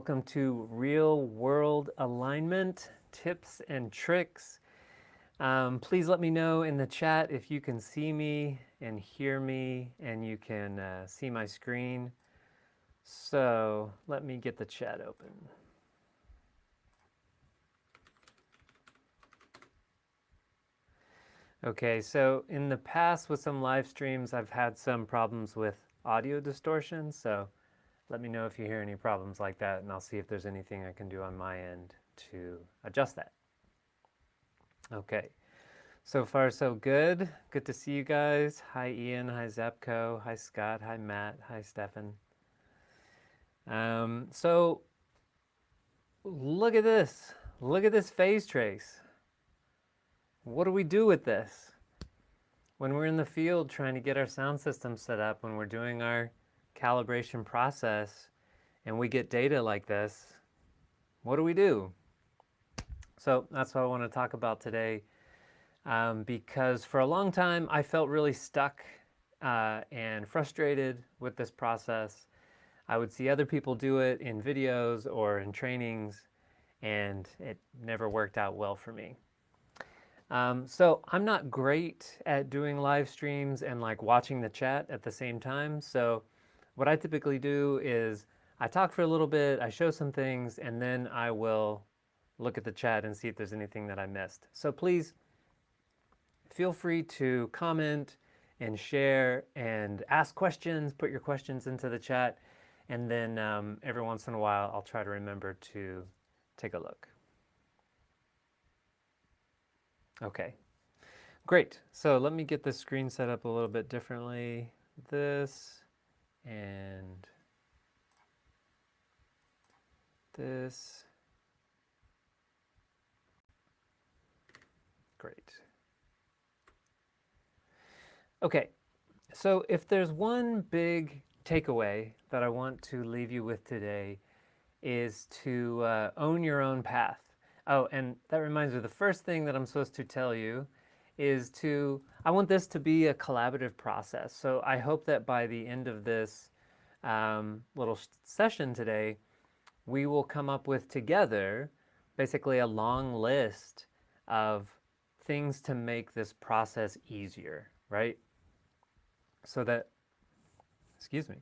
Welcome to Real World Alignment Tips and Tricks. Please let me know in the chat if you can see me and hear me and you can see my screen. So let me get the chat open. Okay, so in the past with some live streams, I've had some problems with audio distortion. So let me know if you hear any problems like that, and I'll see if there's anything I can do on my end to adjust that. Okay, so far so good. Good to see you guys. Hi Ian, hi Zepco, hi Scott, hi Matt, hi Stefan. So look at this. Look at this phase trace. What do we do with this? When we're in the field trying to get our sound system set up, when we're doing our calibration process and we get data like this, what do we do? So that's what I want to talk about today, because for a long time I felt really stuck and frustrated with this process. I would see other people do it in videos or in trainings, and it never worked out well for me. So I'm not great at doing live streams and like watching the chat at the same time. So what I typically do is I talk for a little bit, I show some things, and then I will look at the chat and see if there's anything that I missed. So please feel free to comment and share and ask questions, put your questions into the chat, and then every once in a while I'll try to remember to take a look. Okay, great. So let me get the screen set up a little bit differently. This and this. Great. Okay, so if there's one big takeaway that I want to leave you with today is to own your own path. Oh, and that reminds me, the first thing that I'm supposed to tell you is I want this to be a collaborative process. So I hope that by the end of this little session today, we will come up with together basically a long list of things to make this process easier, right? So that, excuse me,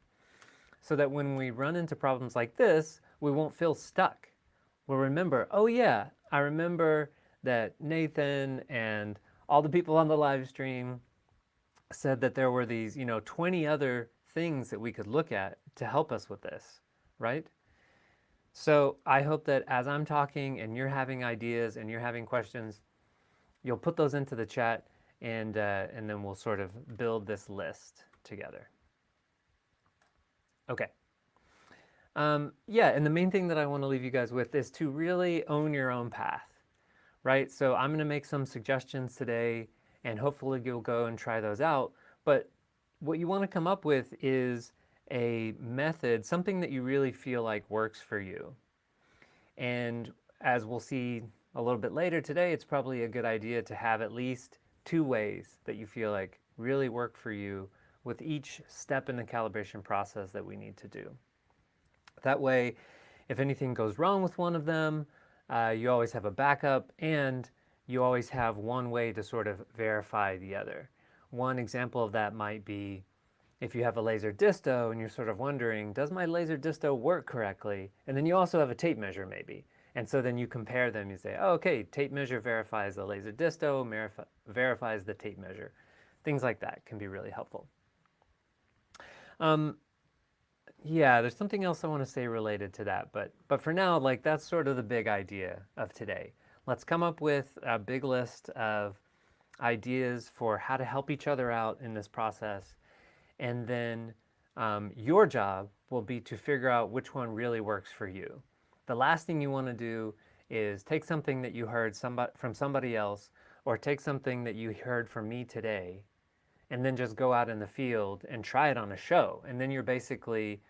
so that when we run into problems like this, we won't feel stuck. We'll remember, oh yeah, I remember that Nathan and all the people on the live stream said that there were these, 20 other things that we could look at to help us with this, right? So I hope that as I'm talking and you're having ideas and you're having questions, you'll put those into the chat, and then we'll sort of build this list together. Okay. Yeah, and the main thing that I want to leave you guys with is to really own your own path, right? So I'm going to make some suggestions today, and hopefully you'll go and try those out. But what you want to come up with is a method, something that you really feel like works for you. And as we'll see a little bit later today, it's probably a good idea to have at least 2 ways that you feel like really work for you with each step in the calibration process that we need to do. That way, if anything goes wrong with one of them, you always have a backup, and you always have one way to sort of verify the other. One example of that might be if you have a laser disto and you're sort of wondering, does my laser disto work correctly? And then you also have a tape measure maybe. And so then you compare them, you say, oh, okay, tape measure verifies the laser disto, verifies the tape measure. Things like that can be really helpful. Yeah, there's something else I want to say related to that, but for now, like, that's sort of the big idea of today. Let's come up with a big list of ideas for how to help each other out in this process, and then your job will be to figure out which one really works for you. The last thing you want to do is take something that you heard from somebody else, or take something that you heard from me today, and then just go out in the field and try it on a show. And then you're basically,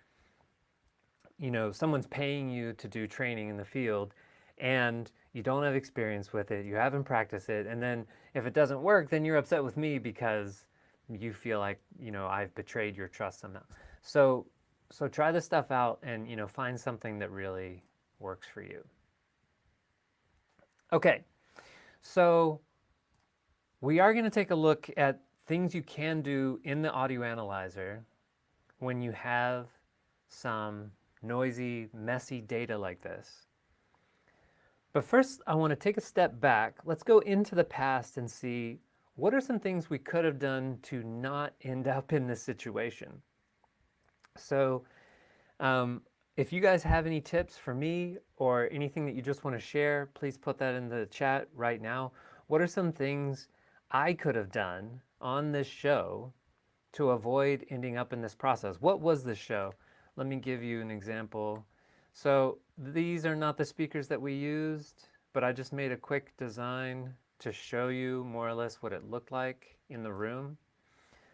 someone's paying you to do training in the field, and you don't have experience with it, you haven't practiced it, and then if it doesn't work, then you're upset with me because you feel like, I've betrayed your trust somehow. So So try this stuff out and, find something that really works for you. Okay, so we are going to take a look at things you can do in the audio analyzer when you have some noisy, messy data like this. But first, I want to take a step back. Let's go into the past and see what are some things we could have done to not end up in this situation. So if you guys have any tips for me or anything that you just want to share, please put that in the chat right now. What are some things I could have done on this show to avoid ending up in this process? What was this show? Let me give you an example. So these are not the speakers that we used, but I just made a quick design to show you more or less what it looked like in the room.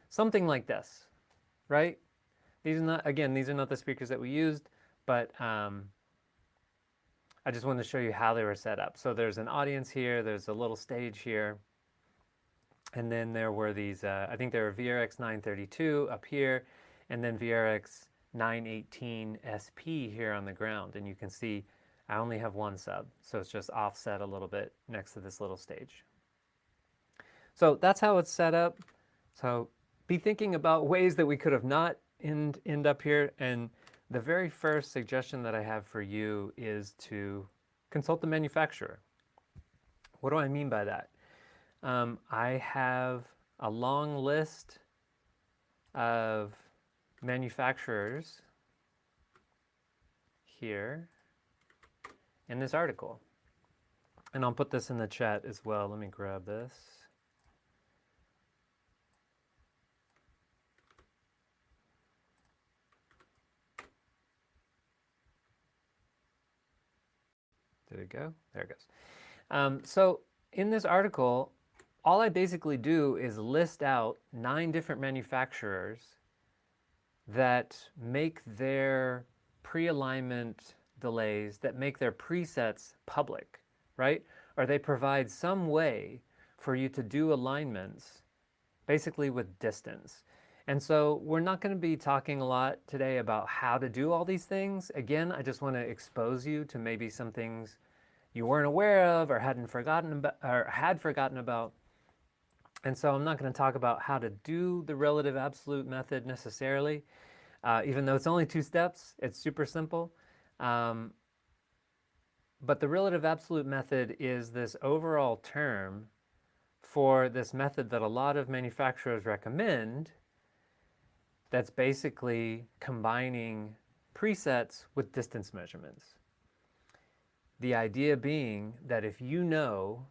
Something like this, right? These are not, again, these are not the speakers that we used, but I just wanted to show you how they were set up. So there's an audience here, there's a little stage here, and then there were these, I think there were VRX 932 up here, and then VRX 918 SP here on the ground. And you can see I only have one sub, so it's just offset a little bit next to this little stage. So that's how it's set up. So be thinking about ways that we could have not end up here. And the very first suggestion that I have for you is to consult the manufacturer. What do I mean by that? I have a long list of manufacturers here in this article. And I'll put this in the chat as well. Let me grab this. Did it go? There it goes. So in this article, all I basically do is list out 9 different manufacturers that make their pre-alignment delays, that make their presets public, right? Or they provide some way for you to do alignments basically with distance. And so we're not going to be talking a lot today about how to do all these things. Again, I just want to expose you to maybe some things you weren't aware of or hadn't forgotten about, or had forgotten about. And so I'm not going to talk about how to do the relative absolute method necessarily, even though it's only 2 steps. It's super simple. But the relative absolute method is this overall term for this method that a lot of manufacturers recommend that's basically combining presets with distance measurements. The idea being that if you know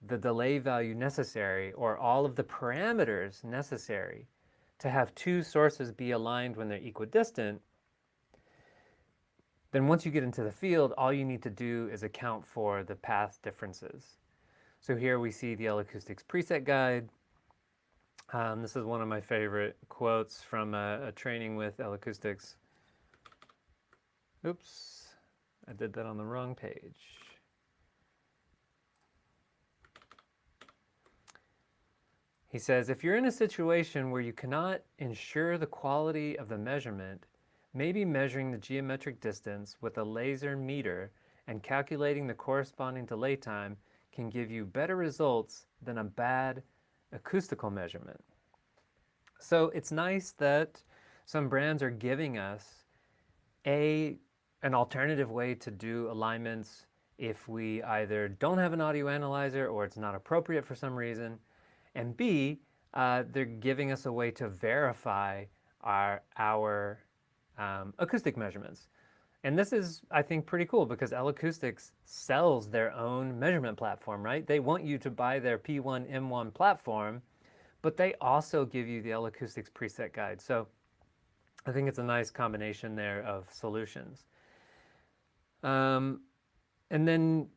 the delay value necessary or all of the parameters necessary to have 2 sources be aligned when they're equidistant, then once you get into the field, all you need to do is account for the path differences. So here we see the L-Acoustics preset guide. This is one of my favorite quotes from a training with L-Acoustics. Oops, I did that on the wrong page. He says, if you're in a situation where you cannot ensure the quality of the measurement, maybe measuring the geometric distance with a laser meter and calculating the corresponding delay time can give you better results than a bad acoustical measurement. So it's nice that some brands are giving us an alternative way to do alignments if we either don't have an audio analyzer or it's not appropriate for some reason. And B, they're giving us a way to verify our acoustic measurements. And this is, I think, pretty cool because L-Acoustics sells their own measurement platform, right? They want you to buy their P1M1 platform, but they also give you the L-Acoustics preset guide. So I think it's a nice combination there of solutions. And then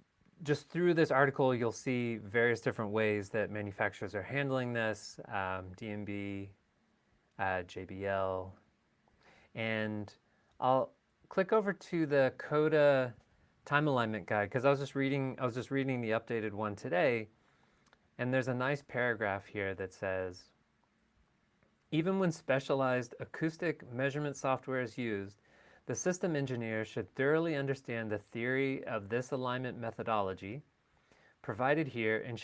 just through this article, you'll see various different ways that manufacturers are handling this, DMB, JBL, and I'll click over to the Coda time alignment guide because I was just reading the updated one today, and there's a nice paragraph here that says, Even when specialized acoustic measurement software is used, the system engineer should thoroughly understand the theory of this alignment methodology provided here and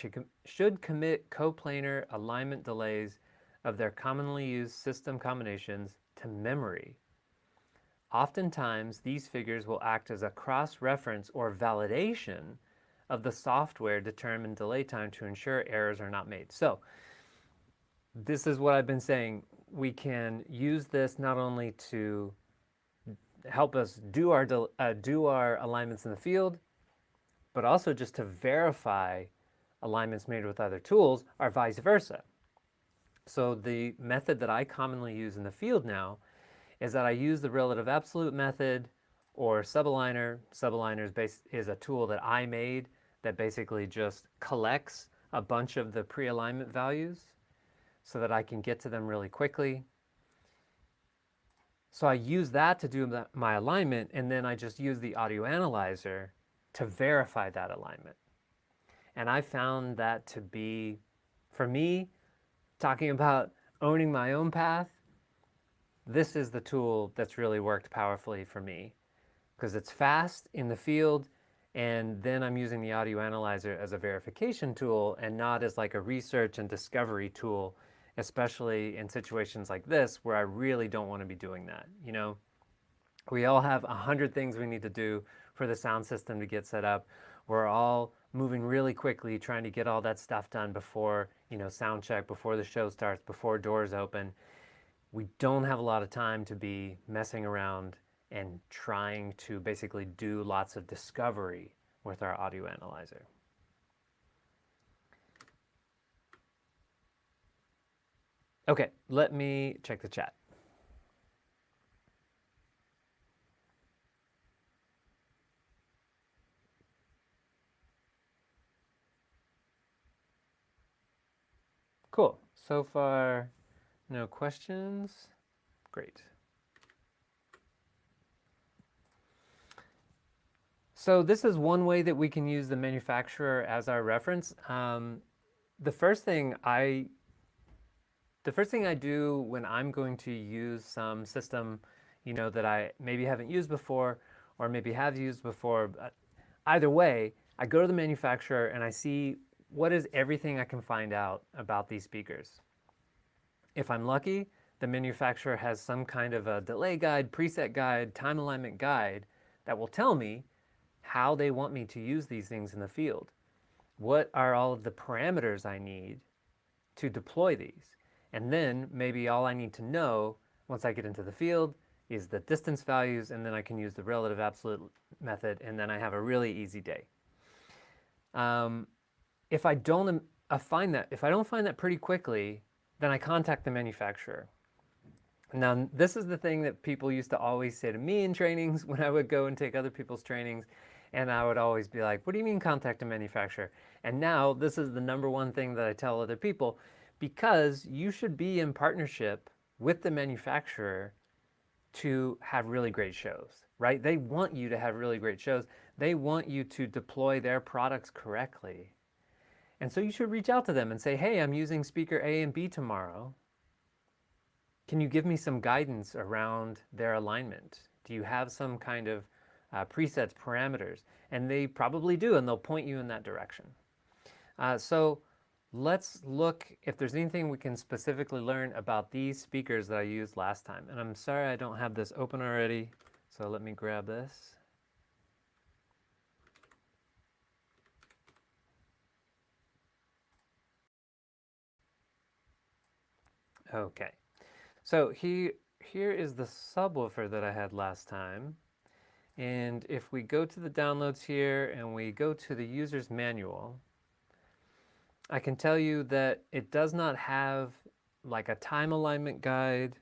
should commit coplanar alignment delays of their commonly used system combinations to memory. Oftentimes, these figures will act as a cross-reference or validation of the software determined delay time to ensure errors are not made. So this is what I've been saying. We can use this not only to help us do our alignments in the field, but also just to verify alignments made with other tools, or vice versa. So the method that I commonly use in the field now is that I use the relative absolute method or SubAligner. SubAligner is a tool that I made that basically just collects a bunch of the pre-alignment values so that I can get to them really quickly. So I use that to do my alignment, and then I just use the audio analyzer to verify that alignment. And I found that to be, for me, talking about owning my own path, this is the tool that's really worked powerfully for me because it's fast in the field, and then I'm using the audio analyzer as a verification tool and not as like a research and discovery tool, especially in situations like this where I really don't want to be doing that. You know, we all have 100 things we need to do for the sound system to get set up. We're all moving really quickly, trying to get all that stuff done before, you know, sound check, before the show starts, before doors open. We don't have a lot of time to be messing around and trying to basically do lots of discovery with our audio analyzer. Okay, let me check the chat. Cool. So far, no questions. Great. So this is one way that we can use the manufacturer as our reference. The first thing I do when I'm going to use some system, you know, that I maybe haven't used before or maybe have used before, but either way, I go to the manufacturer and I see what is everything I can find out about these speakers. If I'm lucky, the manufacturer has some kind of a delay guide, preset guide, time alignment guide that will tell me how they want me to use these things in the field. What are all of the parameters I need to deploy these? And then maybe all I need to know once I get into the field is the distance values, and then I can use the relative absolute method, and then I have a really easy day. If I don't find that pretty quickly, then I contact the manufacturer. Now, this is the thing that people used to always say to me in trainings when I would go and take other people's trainings, and I would always be like, what do you mean contact a manufacturer? And now this is the number one thing that I tell other people, because you should be in partnership with the manufacturer to have really great shows, right? They want you to have really great shows. They want you to deploy their products correctly. And so you should reach out to them and say, hey, I'm using speaker A and B tomorrow. Can you give me some guidance around their alignment? Do you have some kind of presets, parameters? And they probably do, and they'll point you in that direction. So let's look if there's anything we can specifically learn about these speakers that I used last time. And I'm sorry I don't have this open already, so let me grab this. Okay, so here is the subwoofer that I had last time. And if we go to the downloads here and we go to the user's manual, I can tell you that it does not have like a time alignment guide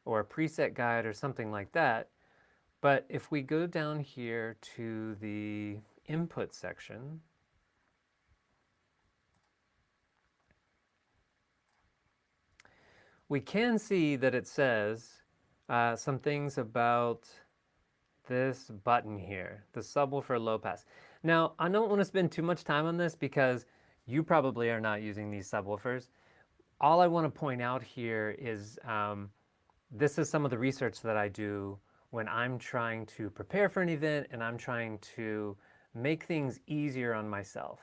or a preset guide or something like that. But if we go down here to the input section, we can see that it says some things about this button here, the subwoofer low pass. Now, I don't want to spend too much time on this because you probably are not using these subwoofers. all I want to point out here is this is some of the research that I do when I'm trying to prepare for an event and I'm trying to make things easier on myself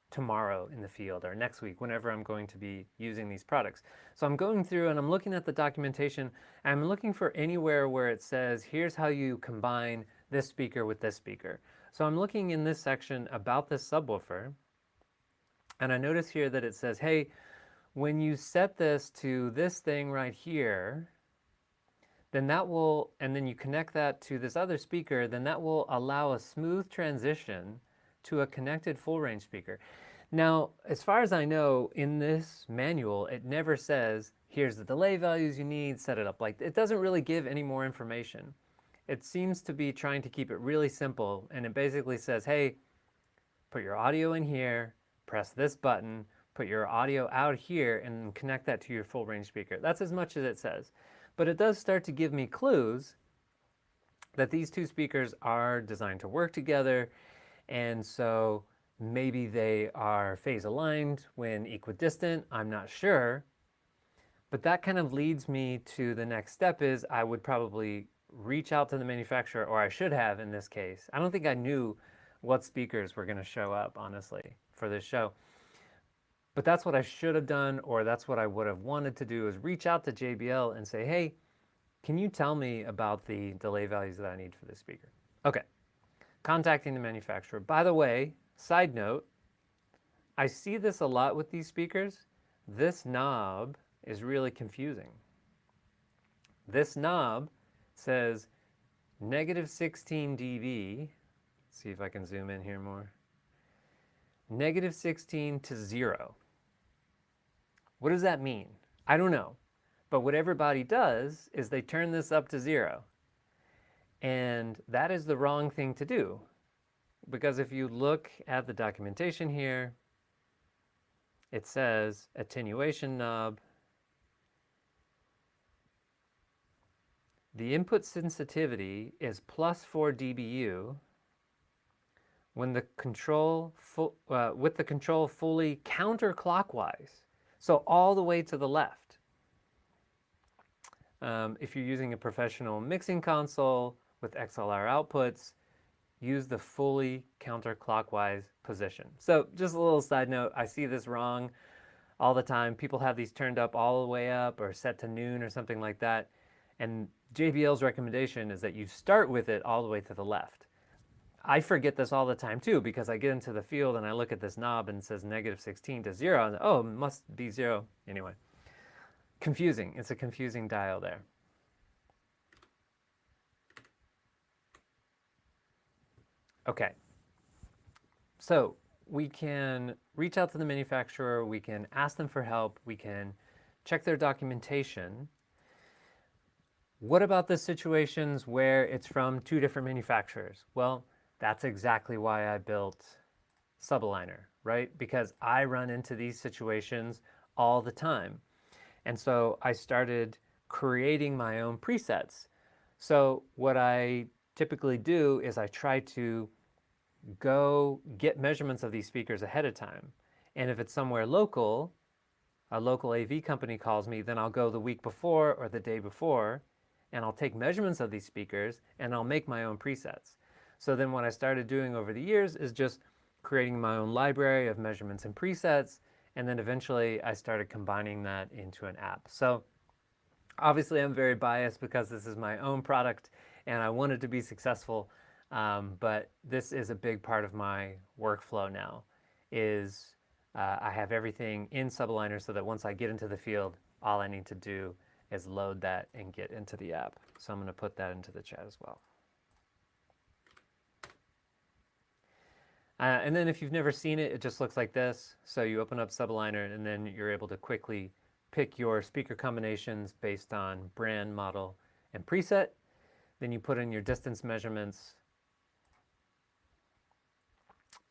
tomorrow in the field or next week, whenever I'm going to be using these products. So I'm going through and I'm looking at the documentation and I'm looking for anywhere where it says, here's how you combine this speaker with this speaker. So I'm looking in this section about this subwoofer, and I notice here that it says, hey, when you set this to this thing right here, then that will, and then you connect that to this other speaker, then that will allow a smooth transition to a connected full range speaker. Now, as far as I know, in this manual, it never says, here's the delay values you need, set it up. Like, it doesn't really give any more information. It seems to be trying to keep it really simple, and it basically says, hey, put your audio in here, press this button, put your audio out here, and connect that to your full range speaker. That's as much as it says. But it does start to give me clues that these two speakers are designed to work together, and so maybe they are phase aligned when equidistant, I'm not sure. But that kind of leads me to the next step is I would probably reach out to the manufacturer, or I should have in this case. I don't think I knew what speakers were going to show up, honestly, for this show. But that's what I should have done, or that's what I would have wanted to do, is reach out to JBL and say, hey, can you tell me about the delay values that I need for this speaker? Okay, contacting the manufacturer. By the way, side note, I see this a lot with these speakers. This knob is really confusing. This knob says -16 dB. Let's see if I can zoom in here more. -16 to 0. What does that mean? I don't know. But what everybody does is they turn this up to 0. And that is the wrong thing to do. Because if you look at the documentation here, it says attenuation knob. The input sensitivity is +4 dBu when the control with the control fully counterclockwise, so all the way to the left. If you're using a professional mixing console with XLR outputs, use the fully counterclockwise position. So just a little side note, I see this wrong all the time. People have these turned up all the way up or set to noon or something like that. And JBL's recommendation is that you start with it all the way to the left. I forget this all the time too, because I get into the field and I look at this knob and it says -16 to 0. And, oh, it must be 0. Anyway, confusing. It's a confusing dial there. Okay. So we can reach out to the manufacturer. We can ask them for help. We can check their documentation. What about the situations where it's from 2 different manufacturers? Well, that's exactly why I built SubAligner, right? Because I run into these situations all the time. And so I started creating my own presets. So what I typically do is I try to go get measurements of these speakers ahead of time. And if it's somewhere local, a local AV company calls me, then I'll go the week before or the day before, and I'll take measurements of these speakers and I'll make my own presets. So then what I started doing over the years is just creating my own library of measurements and presets, and then eventually I started combining that into an app. So obviously I'm very biased because this is my own product and I want it to be successful, but this is a big part of my workflow now, is I have everything in SubAligner so that once I get into the field, all I need to do is load that and get into the app. So I'm going to put that into the chat as well. And then if you've never seen it, it just looks like this. So you open up SubAligner and then you're able to quickly pick your speaker combinations based on brand, model, and preset. Then you put in your distance measurements.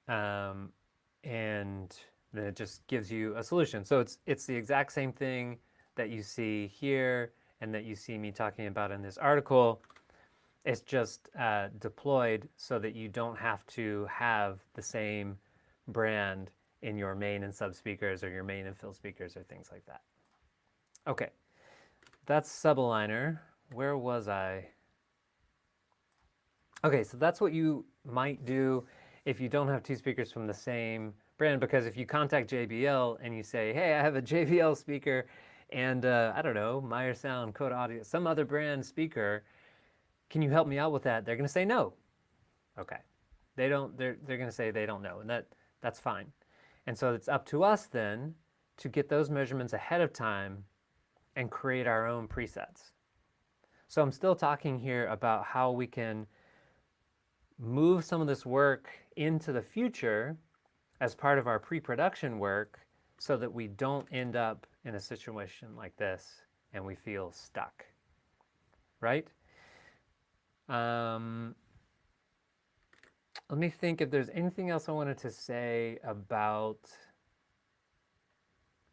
And then it just gives you a solution. So it's the exact same thing that you see here and that you see me talking about in this article. It's just deployed so that you don't have to have the same brand in your main and sub speakers or your main and fill speakers or things like that. Okay, that's SubAligner. Where was I? Okay, so that's what you might do if you don't have two speakers from the same brand, because if you contact JBL and you say, hey, I have a JBL speaker and I don't know, Meyer Sound, Coda Audio, some other brand speaker, can you help me out with that? They're gonna say no. Okay. They're gonna say they don't know, and that's fine. And so it's up to us then to get those measurements ahead of time and create our own presets. So I'm still talking here about how we can move some of this work into the future as part of our pre-production work so that we don't end up in a situation like this and we feel stuck, right? Let me think if there's anything else I wanted to say about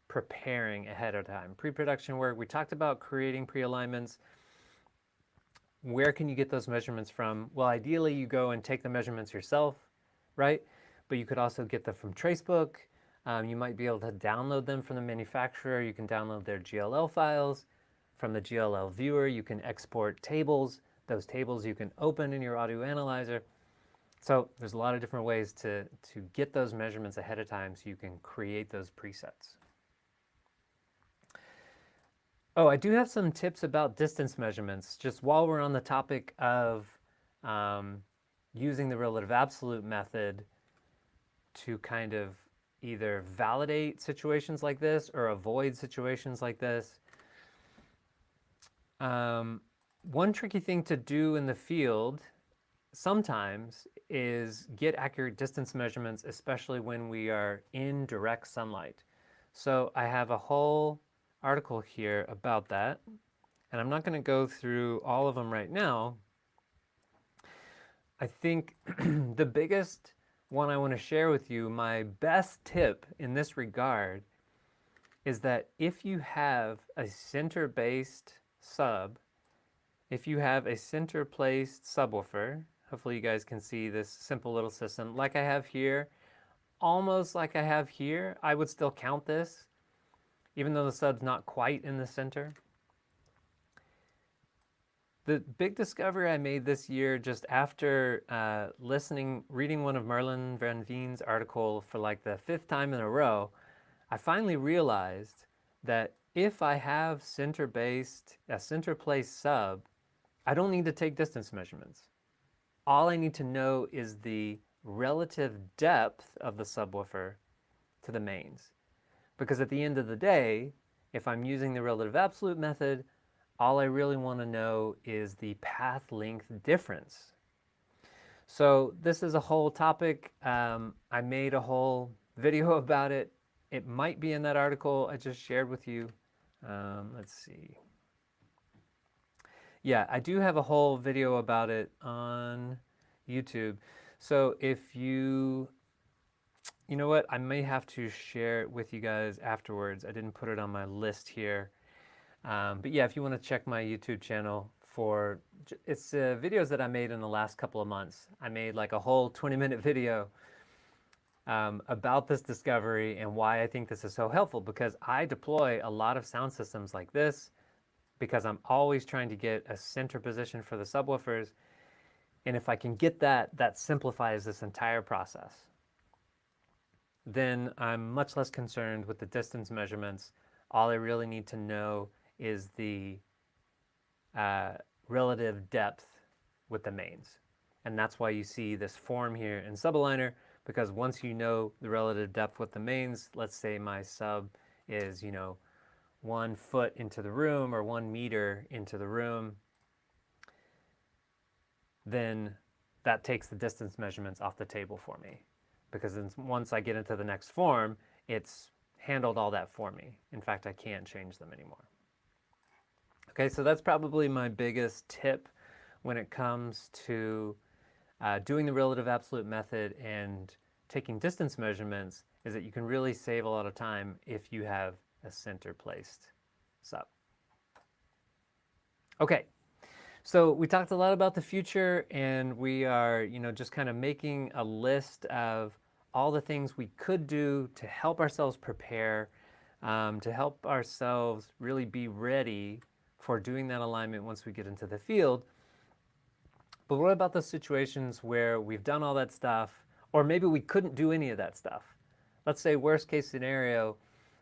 preparing ahead of time. Pre-production work, we talked about creating pre-alignments. Where can you get those measurements from? Well, ideally you go and take the measurements yourself, right? But you could also get them from Tracebook. You might be able to download them from the manufacturer. You can download their GLL files. From the GLL viewer, you can export tables. Those tables you can open in your audio analyzer. So there's a lot of different ways to get those measurements ahead of time so you can create those presets. Oh, I do have some tips about distance measurements, just while we're on the topic of using the relative absolute method to kind of either validate situations like this or avoid situations like this. One tricky thing to do in the field sometimes is get accurate distance measurements, especially when we are in direct sunlight. So I have a whole article here about that, and I'm not going to go through all of them right now. I think the biggest one I want to share with you, my best tip in this regard, is that if you have a center-based sub, if you have a center-placed subwoofer, hopefully you guys can see this simple little system like I have here, almost like I have here. I would still count this, even though the sub's not quite in the center. The big discovery I made this year just after reading one of Merlin Van Veen's article for like the 5th time in a row, I finally realized that if I have a center-placed sub, I don't need to take distance measurements. All I need to know is the relative depth of the subwoofer to the mains. Because at the end of the day, if I'm using the relative absolute method, all I really want to know is the path length difference. So this is a whole topic. I made a whole video about it. It might be in that article I just shared with you. Let's see. Yeah, I do have a whole video about it on YouTube. So if you know what, I may have to share it with you guys afterwards. I didn't put it on my list here. But yeah, if you want to check my YouTube channel for, it's videos that I made in the last couple of months. I made like a whole 20-minute video about this discovery and why I think this is so helpful, because I deploy a lot of sound systems like this because I'm always trying to get a center position for the subwoofers. And if I can get that, that simplifies this entire process. Then I'm much less concerned with the distance measurements. All I really need to know is the relative depth with the mains. And that's why you see this form here in SubAligner, because once you know the relative depth with the mains, let's say my sub is, 1 foot into the room or 1 meter into the room, then that takes the distance measurements off the table for me. Because once I get into the next form, it's handled all that for me. In fact, I can't change them anymore. Okay, so that's probably my biggest tip when it comes to doing the relative absolute method and taking distance measurements, is that you can really save a lot of time if you have a center-placed sub. Okay, so we talked a lot about the future, and we are, just kind of making a list of all the things we could do to help ourselves prepare to help ourselves really be ready for doing that alignment once we get into the field. But what about those situations where we've done all that stuff, or maybe we couldn't do any of that stuff? Let's say worst case scenario,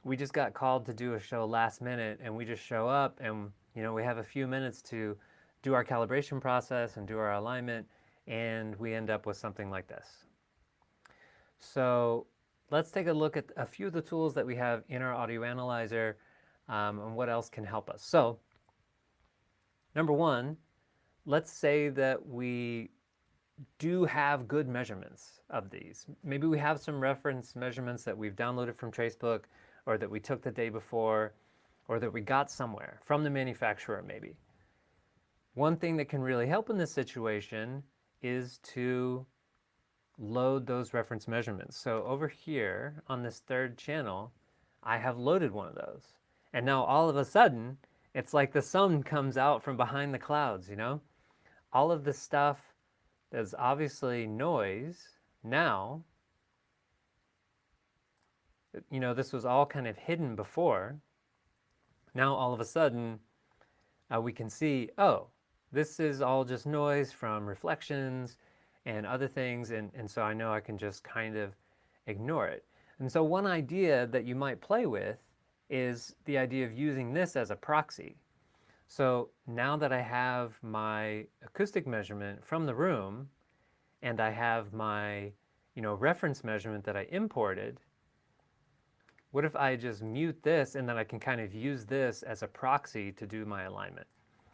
we just got called to do a show last minute and we just show up and we have a few minutes to do our calibration process and do our alignment, and we end up with something like this. So let's take a look at a few of the tools that we have in our audio analyzer and what else can help us. So number one, let's say that we do have good measurements of these. Maybe we have some reference measurements that we've downloaded from Tracebook, or that we took the day before, or that we got somewhere from the manufacturer maybe. One thing that can really help in this situation is to load those reference measurements. So over here on this third channel, I have loaded one of those. And now all of a sudden, it's like the sun comes out from behind the clouds, All of this stuff that's obviously noise now, this was all kind of hidden before. Now all of a sudden, we can see, oh, this is all just noise from reflections and other things, and so I know I can just kind of ignore it. And so one idea that you might play with is the idea of using this as a proxy. So now that I have my acoustic measurement from the room, and I have my reference measurement that I imported, what if I just mute this and then I can kind of use this as a proxy to do my alignment?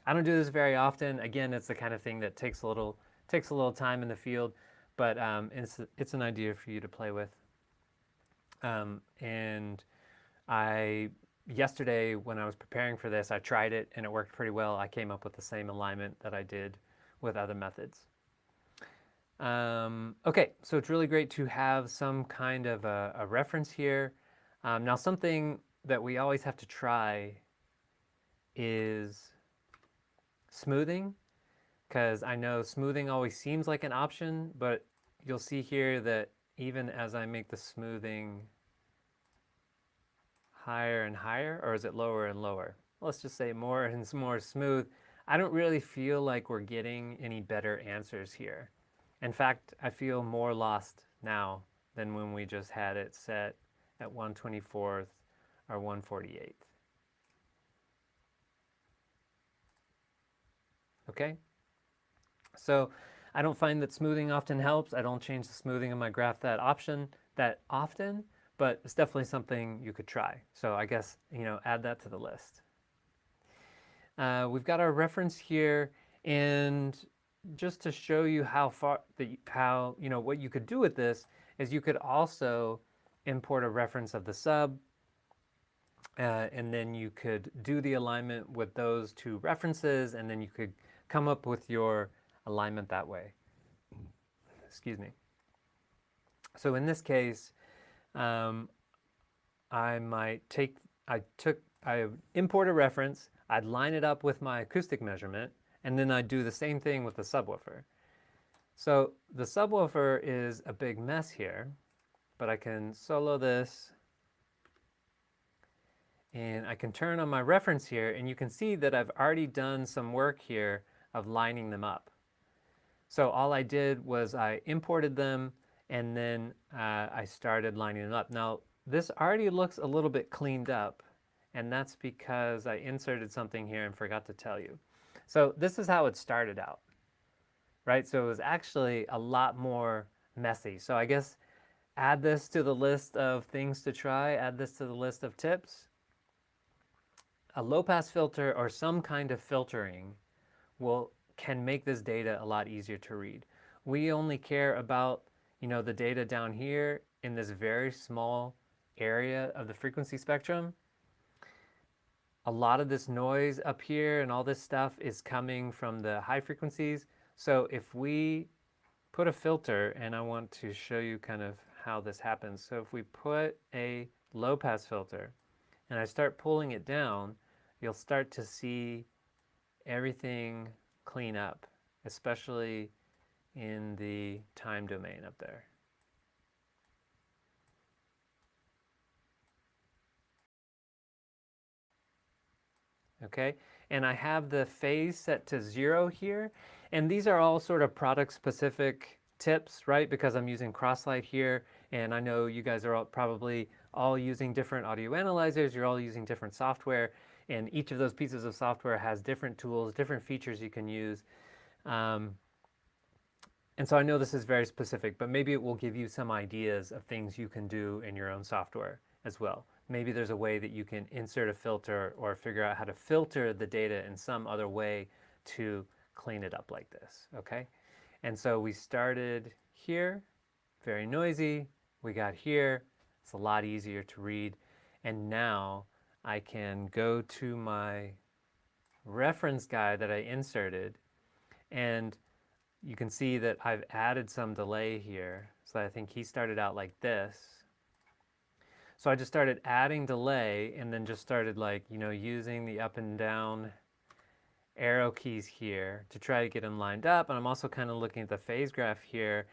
I don't do this very often. Again, it's the kind of thing that takes a little time in the field, but it's an idea for you to play with. And yesterday when I was preparing for this, I tried it and it worked pretty well. I came up with the same alignment that I did with other methods. Okay, so it's really great to have some kind of a reference here. Now something that we always have to try is smoothing, because I know smoothing always seems like an option, but you'll see here that even as I make the smoothing higher and higher, or is it lower and lower? Let's just say more and more smooth. I don't really feel like we're getting any better answers here. In fact, I feel more lost now than when we just had it set at 1/24 or 1/48. Okay? So I don't find that smoothing often helps. I don't change the smoothing of my graph that often, but it's definitely something you could try. So I guess, add that to the list. We've got our reference here, and just to show you what you could do with this is you could also import a reference of the sub, and then you could do the alignment with those two references, and then you could come up with your alignment that way. Excuse me. So in this case, I import a reference, I'd line it up with my acoustic measurement, and then I'd do the same thing with the subwoofer. So the subwoofer is a big mess here, but I can solo this, and I can turn on my reference here, and you can see that I've already done some work here of lining them up. So all I did was I imported them, and then I started lining them up. Now, this already looks a little bit cleaned up, and that's because I inserted something here and forgot to tell you. So this is how it started out, right? So it was actually a lot more messy. So I guess add this to the list of things to try, add this to the list of tips. A low-pass filter or some kind of filtering can make this data a lot easier to read. We only care about the data down here in this very small area of the frequency spectrum. A lot of this noise up here and all this stuff is coming from the high frequencies. So if we put a filter, and I want to show you kind of how this happens. So if we put a low pass filter and I start pulling it down, you'll start to see everything clean up, especially in the time domain up there. okay? And I have the phase set to 0 here. And these are all sort of product specific tips, right? Because I'm using Crosslight here, and I know you guys are probably all using different audio analyzers, you're all using different software, and each of those pieces of software has different tools, different features you can use. And so I know this is very specific, but maybe it will give you some ideas of things you can do in your own software as well. Maybe there's a way that you can insert a filter or figure out how to filter the data in some other way to clean it up like this, okay? And so we started here, very noisy. We got here, it's a lot easier to read. And now I can go to my reference guide that I inserted, and you can see that I've added some delay here. So I think he started out like this. So I just started adding delay and then just started using the up and down arrow keys here to try to get them lined up. And I'm also kind of looking at the phase graph here.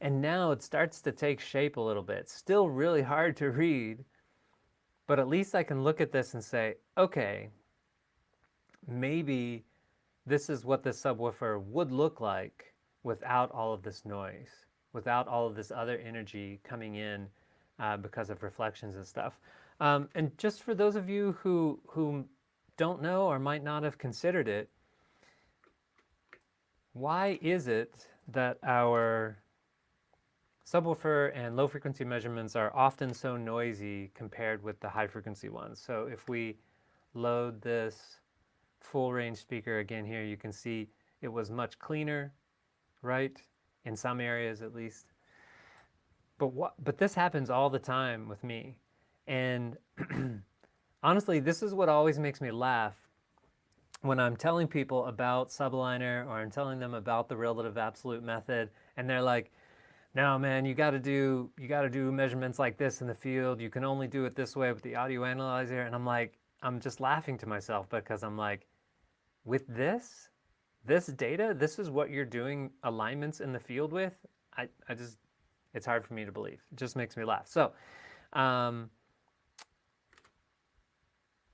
And now it starts to take shape a little bit. Still really hard to read, but at least I can look at this and say, okay, maybe this is what this subwoofer would look like without all of this noise, without all of this other energy coming in because of reflections and stuff. And just for those of you who don't know or might not have considered it, why is it that our subwoofer and low frequency measurements are often so noisy compared with the high frequency ones? So if we load this full range speaker again here, you can see it was much cleaner, right? In some areas at least. But this happens all the time with me. And honestly, this is what always makes me laugh when I'm telling people about SubAligner or I'm telling them about the relative absolute method, and they're like, no man, you gotta do measurements like this in the field. You can only do it this way with the audio analyzer. And I'm just laughing to myself because I'm like, with this data, this is what you're doing alignments in the field with? It's hard for me to believe. It just makes me laugh. So,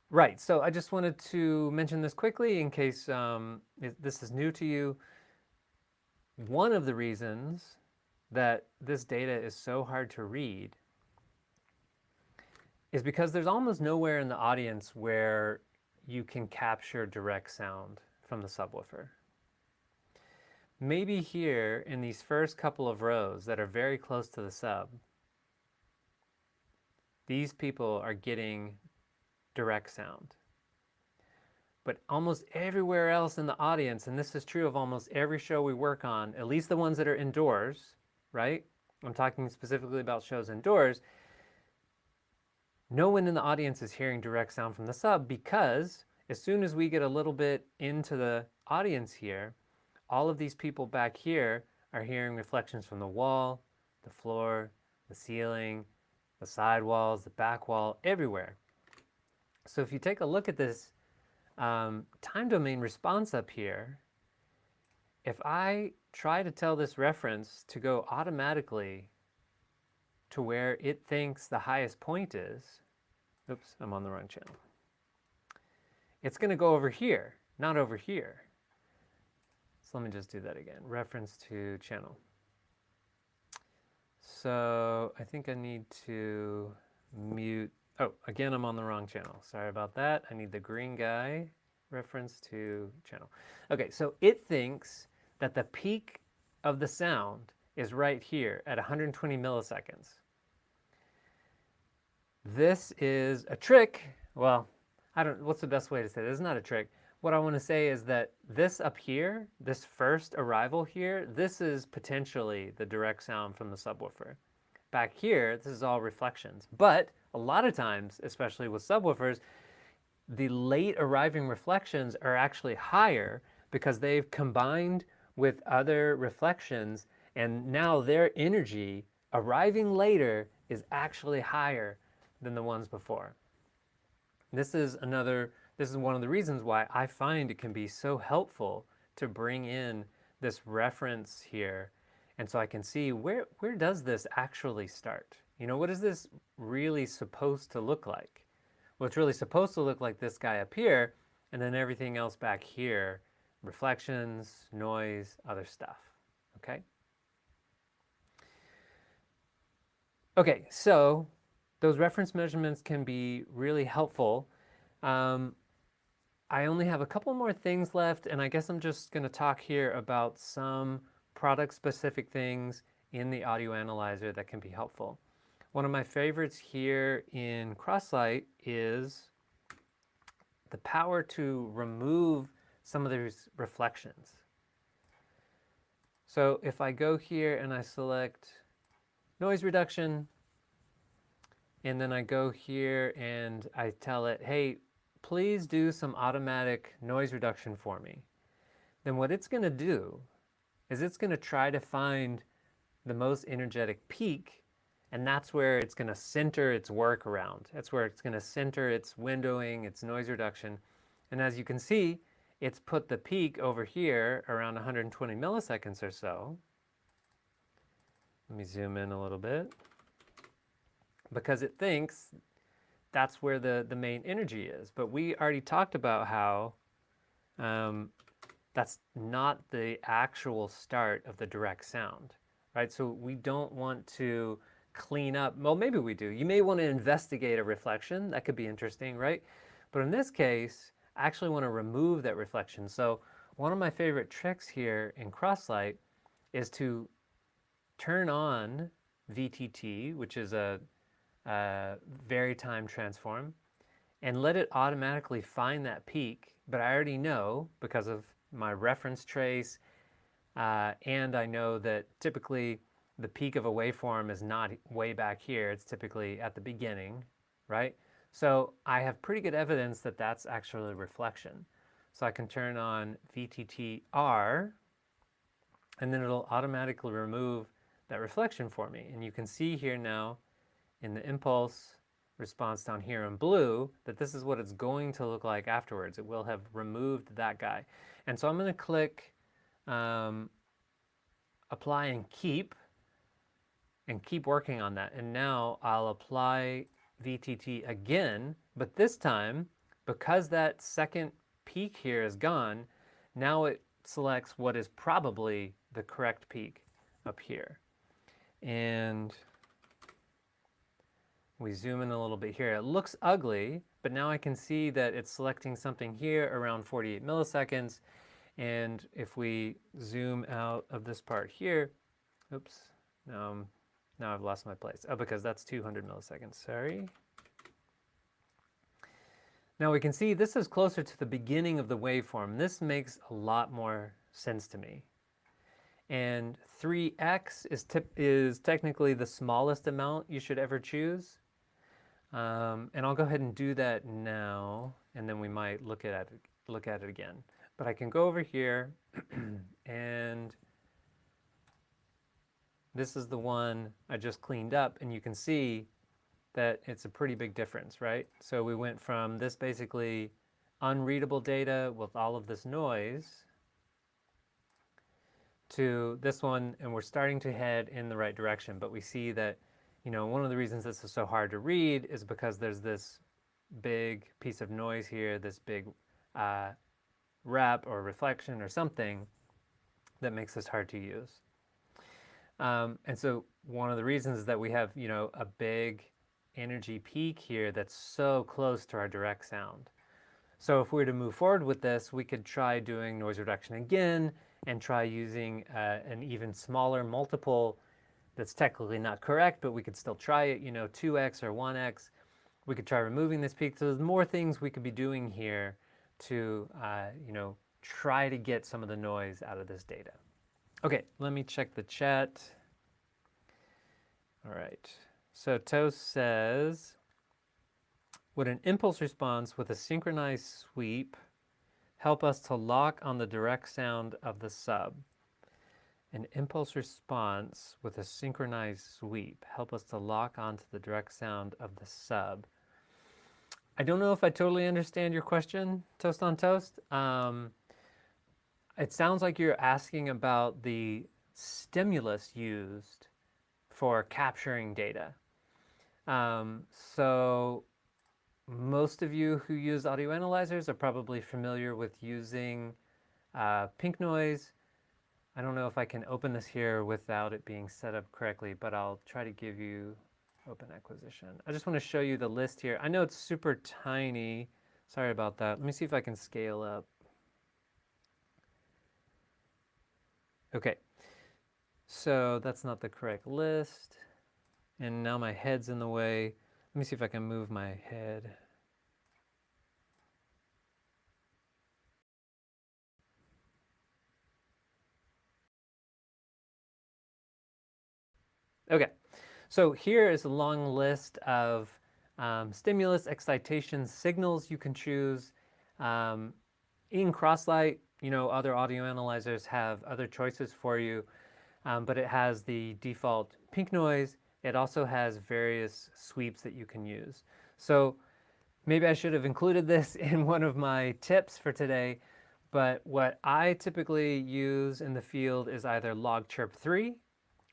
right, so I just wanted to mention this quickly in case this is new to you. One of the reasons that this data is so hard to read is because there's almost nowhere in the audience where you can capture direct sound from the subwoofer. Maybe here in these first couple of rows that are very close to the sub, these people are getting direct sound. But almost everywhere else in the audience, and this is true of almost every show we work on, at least the ones that are indoors, right? I'm talking specifically about shows indoors. No one in the audience is hearing direct sound from the sub because as soon as we get a little bit into the audience here, all of these people back here are hearing reflections from the wall, the floor, the ceiling, the side walls, the back wall, everywhere. So if you take a look at this time domain response up here, if I try to tell this reference to go automatically to where it thinks the highest point is, oops, I'm on the wrong channel. It's going to go over here, not over here. So let me just do that again. Reference to channel. So I think I need to mute. Oh, again, I'm on the wrong channel. Sorry about that. I need the green guy. Reference to channel. Okay, so it thinks that the peak of the sound is right here at 120 milliseconds. This is a trick. Well, what's the best way to say this? It's not a trick. What I want to say is that this up here, this first arrival here, this is potentially the direct sound from the subwoofer. Back here, this is all reflections. But a lot of times, especially with subwoofers, the late arriving reflections are actually higher because they've combined with other reflections, and now their energy arriving later is actually higher than the ones before. This is one of the reasons why I find it can be so helpful to bring in this reference here, and so I can see where does this actually start? You know, what is this really supposed to look like? Well, it's really supposed to look like this guy up here, and then everything else back here, reflections, noise, other stuff, okay? Okay, so those reference measurements can be really helpful. I only have a couple more things left, and I guess I'm just going to talk here about some product-specific things in the audio analyzer that can be helpful. One of my favorites here in Crosslight is the power to remove some of these reflections. So if I go here and I select noise reduction, and then I go here and I tell it, hey, please do some automatic noise reduction for me, then what it's going to do is it's going to try to find the most energetic peak, and that's where it's going to center its work around. That's where it's going to center its windowing, its noise reduction. And as you can see, it's put the peak over here around 120 milliseconds or so. Let me zoom in a little bit. Because it thinks that's where the main energy is. But we already talked about how that's not the actual start of the direct sound, right? So we don't want to clean up, well, maybe we do. You may want to investigate a reflection. That could be interesting, right? But in this case, I actually want to remove that reflection. So one of my favorite tricks here in Crosslight is to turn on VTT, which is a vary time transform, and let it automatically find that peak. But I already know, because of my reference trace, and I know that typically the peak of a waveform is not way back here, it's typically at the beginning, right? So I have pretty good evidence that that's actually a reflection. So I can turn on VTT-R, and then it'll automatically remove that reflection for me. And you can see here now in the impulse response down here in blue that this is what it's going to look like afterwards. It will have removed that guy. And so I'm going to click apply and keep working on that. And now I'll apply VTT again, but this time, because that second peak here is gone, now it selects what is probably the correct peak up here. And we zoom in a little bit here. It looks ugly, but now I can see that it's selecting something here around 48 milliseconds. And if we zoom out of this part here, oops, now I've lost my place. Oh, because that's 200 milliseconds, sorry. Now we can see this is closer to the beginning of the waveform. This makes a lot more sense to me. And 3x is technically the smallest amount you should ever choose. And I'll go ahead and do that now, and then we might look at it again. But I can go over here, and this is the one I just cleaned up, and you can see that it's a pretty big difference, right? So we went from this basically unreadable data with all of this noise to this one, and we're starting to head in the right direction. But we see that, you know, one of the reasons this is so hard to read is because there's this big piece of noise here, this big wrap or reflection or something that makes this hard to use. And so one of the reasons is that we have, you know, a big energy peak here that's so close to our direct sound. So if we were to move forward with this, we could try doing noise reduction again and try using an even smaller multiple that's technically not correct, but we could still try it, you know, 2x or 1x. We could try removing this peak. So there's more things we could be doing here to, you know, try to get some of the noise out of this data. Okay, let me check the chat. All right, so Toast says, would an impulse response with a synchronized sweep help us to lock on the direct sound of the sub? An impulse response with a synchronized sweep help us to lock onto the direct sound of the sub. I don't know if I totally understand your question, Toast on Toast. It sounds like you're asking about the stimulus used for capturing data. So most of you who use audio analyzers are probably familiar with using pink noise. I don't know if I can open this here without it being set up correctly, but I'll try to give you open acquisition. I just want to show you the list here. I know it's super tiny. Sorry about that. Let me see if I can scale up. Okay, so that's not the correct list. And now my head's in the way. Let me see if I can move my head. Okay, so here is a long list of stimulus, excitation, signals you can choose. In Crosslight, you know, other audio analyzers have other choices for you, but it has the default pink noise. It also has various sweeps that you can use. So maybe I should have included this in one of my tips for today, but what I typically use in the field is either log chirp 3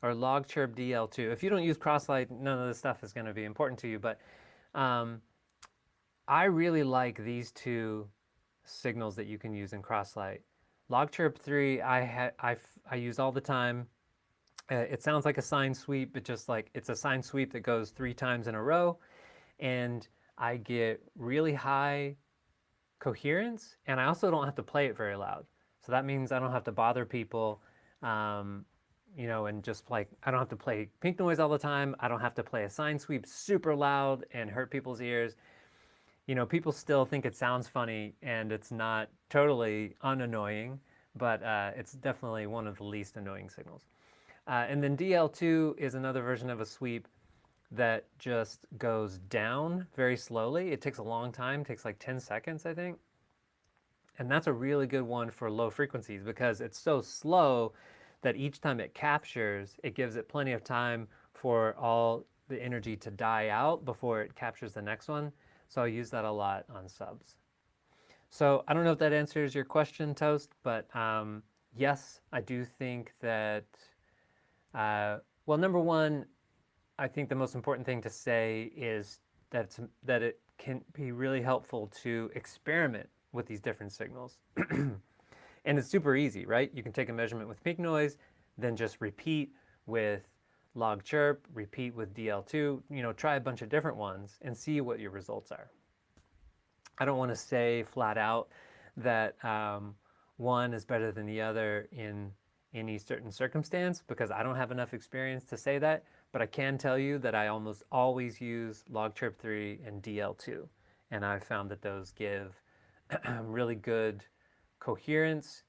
or log chirp DL2. If you don't use Crosslight, none of this stuff is going to be important to you, but I really like these two signals that you can use in Crosslight. Log chirp 3 I use all the time. It sounds like a sine sweep, but just like it's a sine sweep that goes 3 times in a row, and I get really high coherence, and I also don't have to play it very loud. So that means I don't have to bother people, you know, and just like I don't have to play pink noise all the time. I don't have to play a sine sweep super loud and hurt people's ears. You know, people still think it sounds funny, and it's not totally unannoying, but it's definitely one of the least annoying signals. And then DL2 is another version of a sweep that just goes down very slowly. It takes a long time, takes like 10 seconds, I think. And that's a really good one for low frequencies because it's so slow that each time it captures, it gives it plenty of time for all the energy to die out before it captures the next one. So I use that a lot on subs. So I don't know if that answers your question, Toast, but yes, I do think that, well, number one, I think the most important thing to say is that it can be really helpful to experiment with these different signals. And it's super easy, right? You can take a measurement with pink noise, then just repeat with log chirp, repeat with DL2, you know, try a bunch of different ones and see what your results are. I don't want to say flat out that one is better than the other in any certain circumstance because I don't have enough experience to say that, but I can tell you that I almost always use log chirp 3 and DL2, and I've found that those give really good coherence,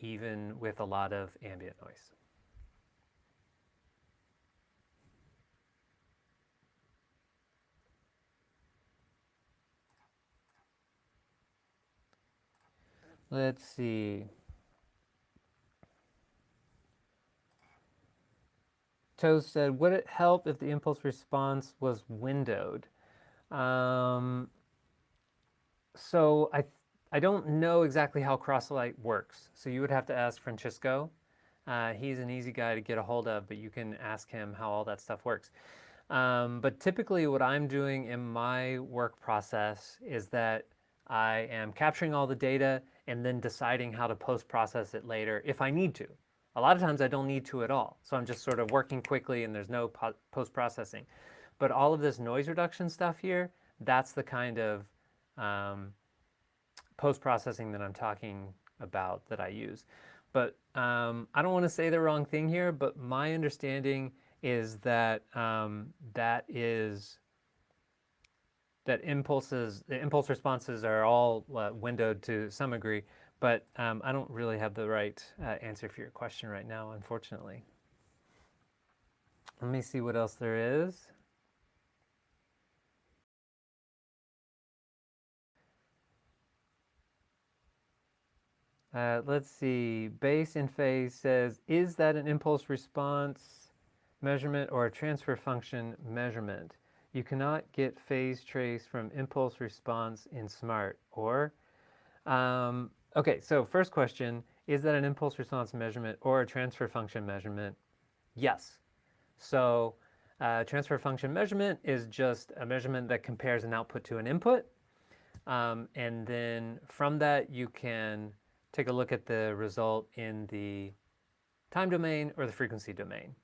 even with a lot of ambient noise. Let's see. Toast said, would it help if the impulse response was windowed? So I don't know exactly how Crosslight works. So you would have to ask Francisco. He's an easy guy to get a hold of, but you can ask him how all that stuff works. But typically what I'm doing in my work process is that I am capturing all the data and then deciding how to post-process it later if I need to. A lot of times I don't need to at all. So I'm just sort of working quickly and there's no post-processing. But all of this noise reduction stuff here, that's the kind of post-processing that I'm talking about that I use. But I don't want to say the wrong thing here, but my understanding is that the impulse responses are all windowed to some degree, but I don't really have the right answer for your question right now, unfortunately. Let me see what else there is. Let's see. Bass in phase says, is that an impulse response measurement or a transfer function measurement? You cannot get phase trace from impulse response in SMART. Or, okay, so first question, is that an impulse response measurement or a transfer function measurement? Yes. So Transfer function measurement is just a measurement that compares an output to an input. And then from that, you can take a look at the result in the time domain or the frequency domain.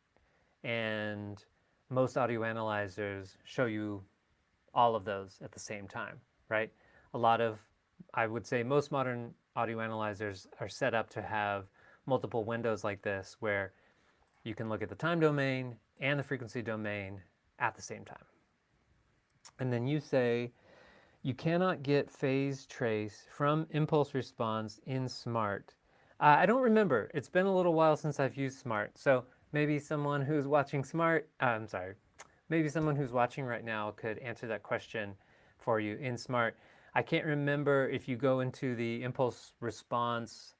And most audio analyzers show you all of those at the same time, right? I would say most modern audio analyzers are set up to have multiple windows like this where you can look at the time domain and the frequency domain at the same time. And then you say, you cannot get phase trace from impulse response in Smart. I don't remember. It's been a little while since I've used Smart. So maybe someone who's watching maybe someone who's watching right now could answer that question for you in Smart. I can't remember if you go into the impulse response.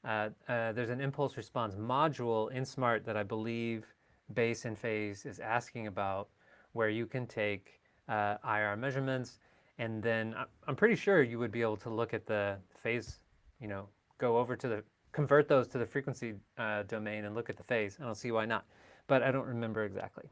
There's an impulse response module in Smart that I believe Base and Phase is asking about, where you can take IR measurements, and then I'm pretty sure you would be able to look at the phase, convert those to the frequency domain and look at the phase. I don't see why not, but I don't remember exactly.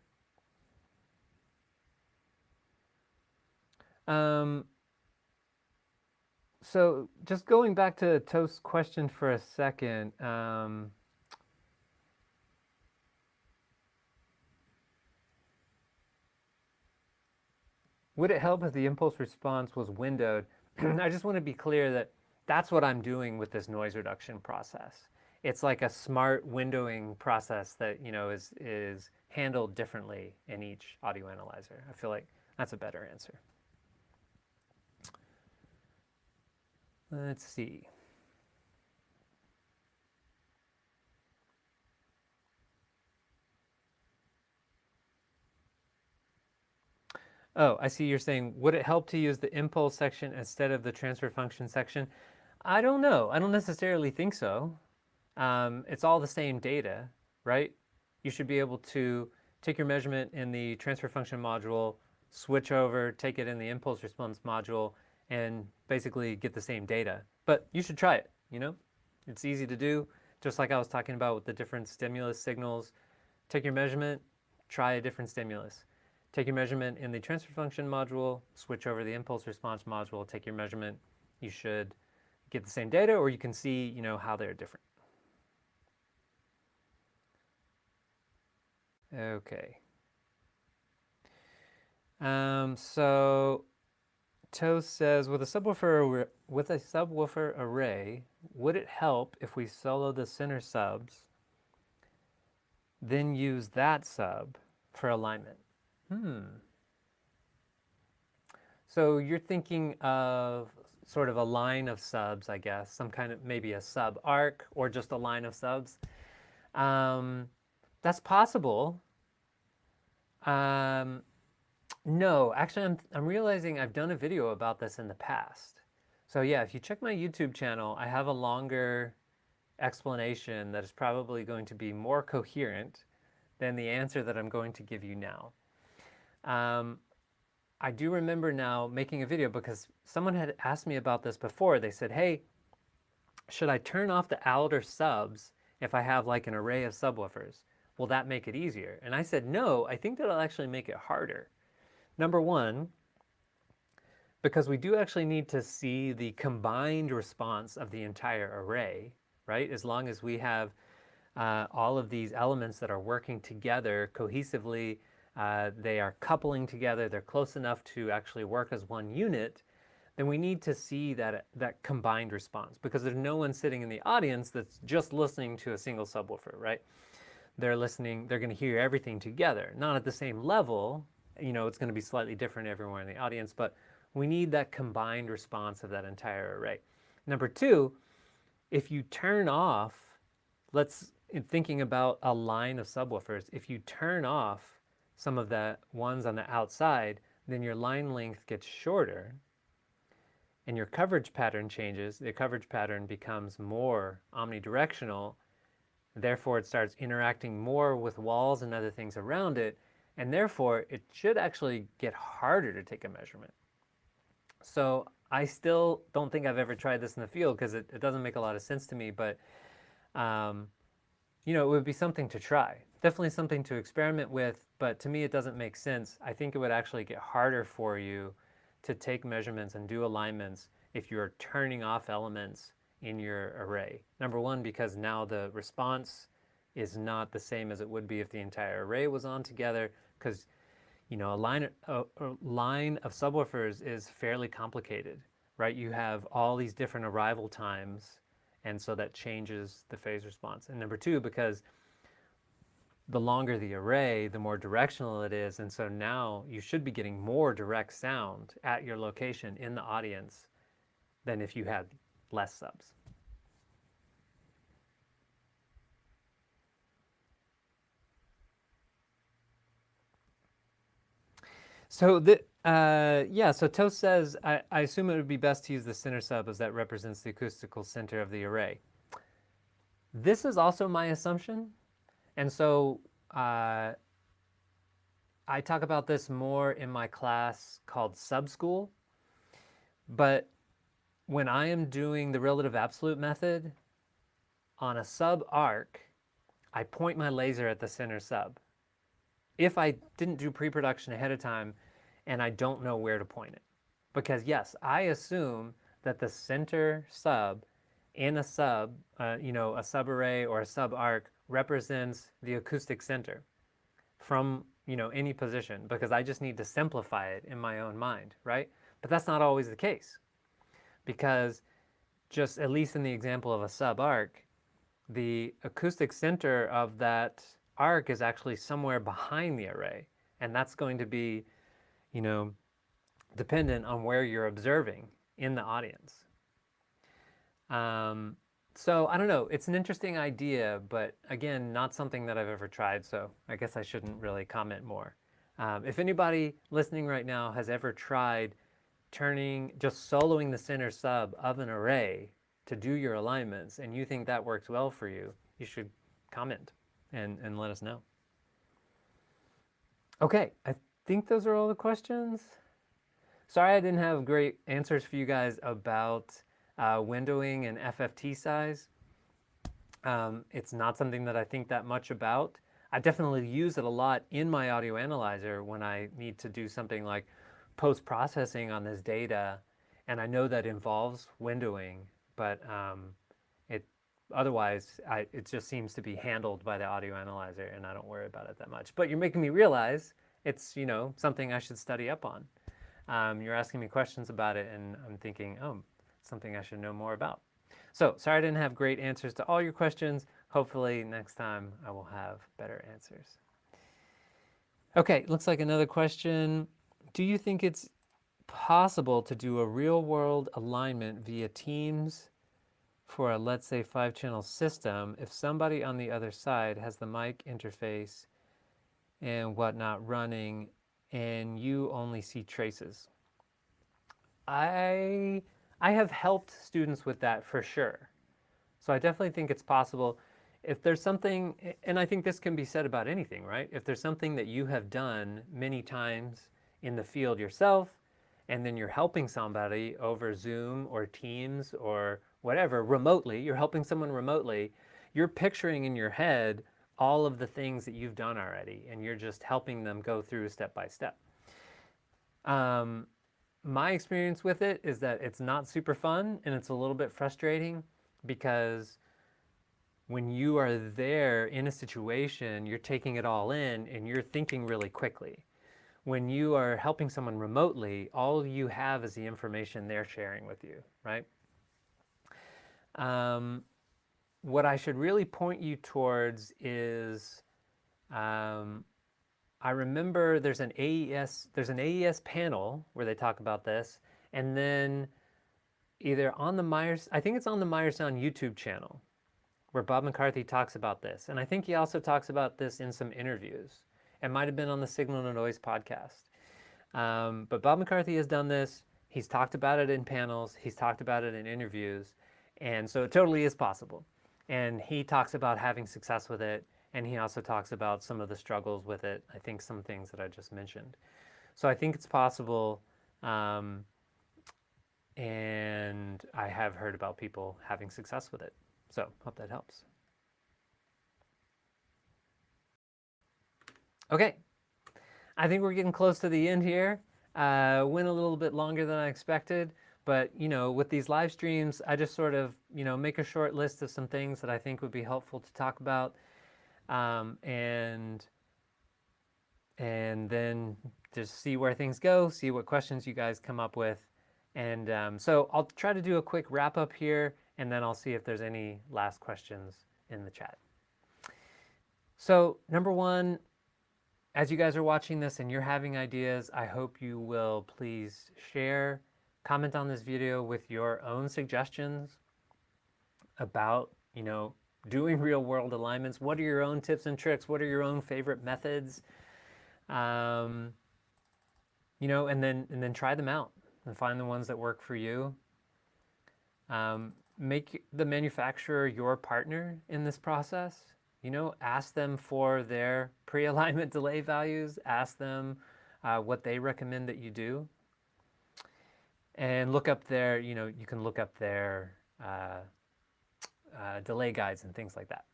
So just going back to Toast's question for a second, would it help if the impulse response was windowed? I just want to be clear that that's what I'm doing with this noise reduction process. It's like a smart windowing process that is handled differently in each audio analyzer. I feel like that's a better answer. Let's see. Oh, I see you're saying, would it help to use the impulse section instead of the transfer function section? I don't know. I don't necessarily think so. It's all the same data, right? You should be able to take your measurement in the transfer function module, switch over, take it in the impulse response module, and basically get the same data. But you should try it, It's easy to do, just like I was talking about with the different stimulus signals. Take your measurement, try a different stimulus. Take your measurement in the transfer function module, switch over the impulse response module, take your measurement. You should get the same data, or you can see, how they're different. Okay. So Toast says, with a subwoofer array, would it help if we solo the center subs, then use that sub for alignment? So you're thinking of sort of a line of subs, I guess, some kind of maybe a sub arc or just a line of subs. That's possible. No, actually, I'm realizing I've done a video about this in the past. So yeah, if you check my YouTube channel, I have a longer explanation that is probably going to be more coherent than the answer that I'm going to give you now. I do remember now making a video because someone had asked me about this before. They said, hey, should I turn off the outer subs if I have like an array of subwoofers? Will that make it easier? And I said, no, I think that'll actually make it harder. Number one, because we do actually need to see the combined response of the entire array, right? As long as we have all of these elements that are working together cohesively, they are coupling together, they're close enough to actually work as one unit, then we need to see that combined response, because there's no one sitting in the audience that's just listening to a single subwoofer, right? They're listening, they're going to hear everything together, not at the same level. It's going to be slightly different everywhere in the audience, but we need that combined response of that entire array. Number two, if you turn off, thinking about a line of subwoofers, if you turn off some of the ones on the outside, then your line length gets shorter and your coverage pattern changes. The coverage pattern becomes more omnidirectional. Therefore, it starts interacting more with walls and other things around it. And therefore, it should actually get harder to take a measurement. So I still don't think I've ever tried this in the field because it doesn't make a lot of sense to me. But, it would be something to try. definitely something to experiment with, but to me it doesn't make sense. I think it would actually get harder for you to take measurements and do alignments if you're turning off elements in your array. Number one, because now the response is not the same as it would be if the entire array was on together, because a line of subwoofers is fairly complicated, right? You have all these different arrival times, and so that changes the phase response. And number two, because the longer the array, the more directional it is, and so now you should be getting more direct sound at your location in the audience than if you had less subs. So so Toast says, I assume it would be best to use the center sub as that represents the acoustical center of the array. This is also my assumption, and so I talk about this more in my class called Sub School, but when I am doing the relative absolute method on a sub arc, I point my laser at the center sub. If I didn't do pre-production ahead of time and I don't know where to point it. Because yes, I assume that the center sub in a sub, a subarray or a sub arc represents the acoustic center from any position, because I just need to simplify it in my own mind, right? But that's not always the case, because just at least in the example of a sub arc, the acoustic center of that arc is actually somewhere behind the array, and that's going to be, dependent on where you're observing in the audience. So I don't know, it's an interesting idea, but again, not something that I've ever tried, so I guess I shouldn't really comment more. If anybody listening right now has ever tried just soloing the center sub of an array to do your alignments, and you think that works well for you, you should comment and let us know. Okay, I think those are all the questions. Sorry I didn't have great answers for you guys about windowing and FFT size. It's not something that I think that much about. I definitely use it a lot in my audio analyzer when I need to do something like post-processing on this data, and I know that involves windowing, but otherwise it just seems to be handled by the audio analyzer, and I don't worry about it that much. But you're making me realize it's something I should study up on. You're asking me questions about it, and I'm thinking, oh, something I should know more about. So sorry I didn't have great answers to all your questions. Hopefully next time I will have better answers. Okay, looks like another question. Do you think it's possible to do a real-world alignment via Teams for a, let's say, 5-channel system if somebody on the other side has the mic interface and whatnot running and you only see traces? I have helped students with that for sure. So I definitely think it's possible. If there's something, and I think this can be said about anything, right? If there's something that you have done many times in the field yourself, and then you're helping somebody over Zoom or Teams or whatever, remotely, you're helping someone remotely, you're picturing in your head all of the things that you've done already, and you're just helping them go through step by step. My experience with it is that it's not super fun, and it's a little bit frustrating, because when you are there in a situation, you're taking it all in and you're thinking really quickly. When you are helping someone remotely, all you have is the information they're sharing with you, right? What I should really point you towards is, I remember there's an AES panel where they talk about this, and then either on the Myers, I think it's on the Myers Sound YouTube channel, where Bob McCarthy talks about this. And I think he also talks about this in some interviews. It might have been on the Signal to Noise podcast. But Bob McCarthy has done this. He's talked about it in panels. He's talked about it in interviews. And so it totally is possible. And he talks about having success with it. And he also talks about some of the struggles with it. I think some things that I just mentioned. So I think it's possible. And I have heard about people having success with it. So hope that helps. Okay, I think we're getting close to the end here. Went a little bit longer than I expected, but with these live streams, I just sort of make a short list of some things that I think would be helpful to talk about, and then just see where things go, see what questions you guys come up with, and so I'll try to do a quick wrap up here, and then I'll see if there's any last questions in the chat. So number one, as you guys are watching this and you're having ideas, I hope you will please share, comment on this video with your own suggestions about, doing real world alignments. What are your own tips and tricks? What are your own favorite methods? And then try them out and find the ones that work for you. Make the manufacturer your partner in this process. Ask them for their pre-alignment delay values. Ask them what they recommend that you do. And look up their, you can look up their delay guides and things like that.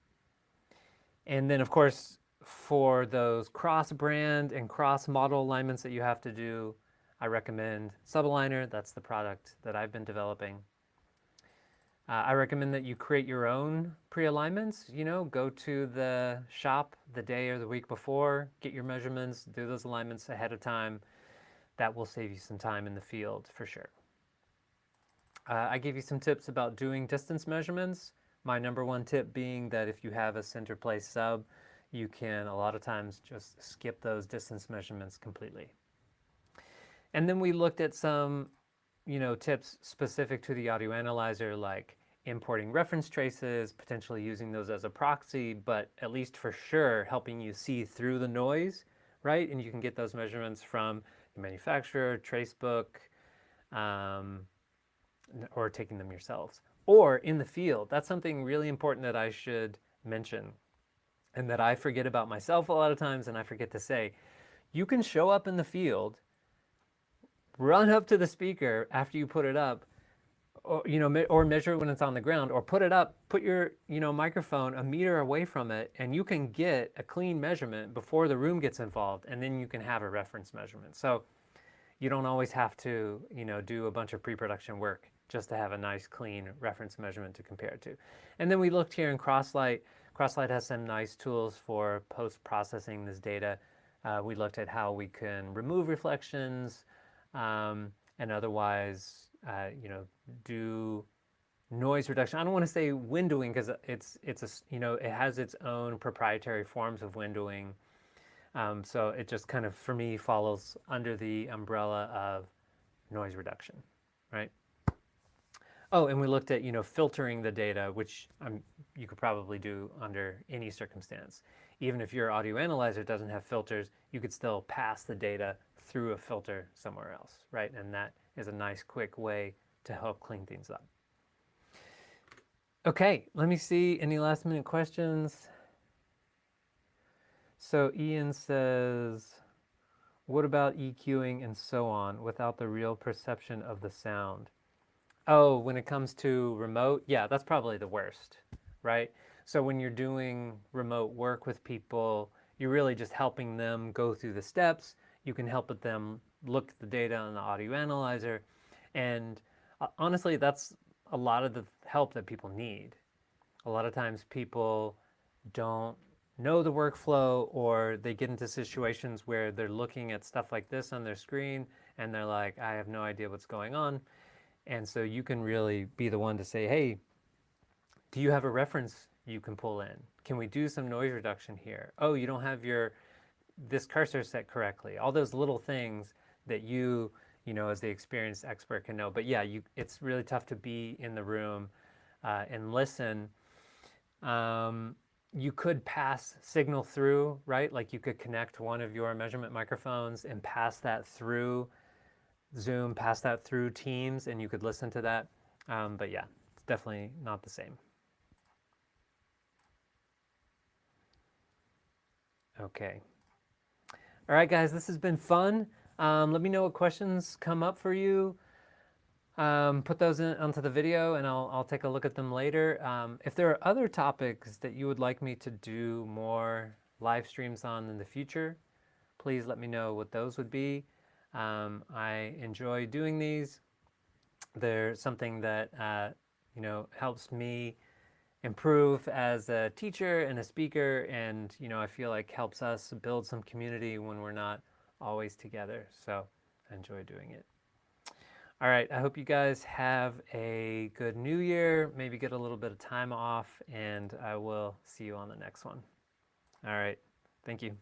And then, of course, for those cross-brand and cross-model alignments that you have to do, I recommend SubAligner. That's the product that I've been developing. I recommend that you create your own pre-alignments. Go to the shop the day or the week before, get your measurements, do those alignments ahead of time. That will save you some time in the field for sure. I gave you some tips about doing distance measurements. My number one tip being that if you have a center place sub, you can a lot of times just skip those distance measurements completely. And then we looked at some tips specific to the audio analyzer, like importing reference traces, potentially using those as a proxy, but at least for sure helping you see through the noise, right? And you can get those measurements from the manufacturer, tracebook, or taking them yourselves. Or in the field. That's something really important that I should mention and that I forget about myself a lot of times, and I forget to say. You can show up in the field, run up to the speaker after you put it up, or measure it when it's on the ground, or put it up, put your microphone a meter away from it, and you can get a clean measurement before the room gets involved, and then you can have a reference measurement. So you don't always have to do a bunch of pre-production work just to have a nice clean reference measurement to compare to. And then we looked here in Crosslight. Crosslight has some nice tools for post-processing this data. We looked at how we can remove reflections, and otherwise, do noise reduction. I don't want to say windowing because it has its own proprietary forms of windowing. So it just kind of, for me, follows under the umbrella of noise reduction, right? Oh, and we looked at filtering the data, which you could probably do under any circumstance. Even if your audio analyzer doesn't have filters, you could still pass the data through a filter somewhere else, right? And that is a nice, quick way to help clean things up. Okay, let me see any last minute questions. So Ian says, what about EQing and so on without the real perception of the sound? Oh, when it comes to remote, yeah, that's probably the worst, right? So when you're doing remote work with people, you're really just helping them go through the steps. You can help them look at the data on the audio analyzer. And honestly, that's a lot of the help that people need. A lot of times people don't know the workflow, or they get into situations where they're looking at stuff like this on their screen and they're like, I have no idea what's going on. And so you can really be the one to say, hey, do you have a reference you can pull in? Can we do some noise reduction here? Oh, you don't have this cursor set correctly. All those little things that you as the experienced expert can know. But yeah, it's really tough to be in the room and listen. You could pass signal through, right? Like you could connect one of your measurement microphones and pass that through Zoom, pass that through Teams, and you could listen to that. But yeah, it's definitely not the same. Okay. All right, guys, this has been fun. Let me know what questions come up for you. Put those onto the video, and I'll take a look at them later. If there are other topics that you would like me to do more live streams on in the future, please let me know what those would be. I enjoy doing these. They're something that helps me improve as a teacher and a speaker, and I feel like helps us build some community when we're not always together. So I enjoy doing it. All right, I hope you guys have a good new year, maybe get a little bit of time off, and I will see you on the next one. All right, thank you.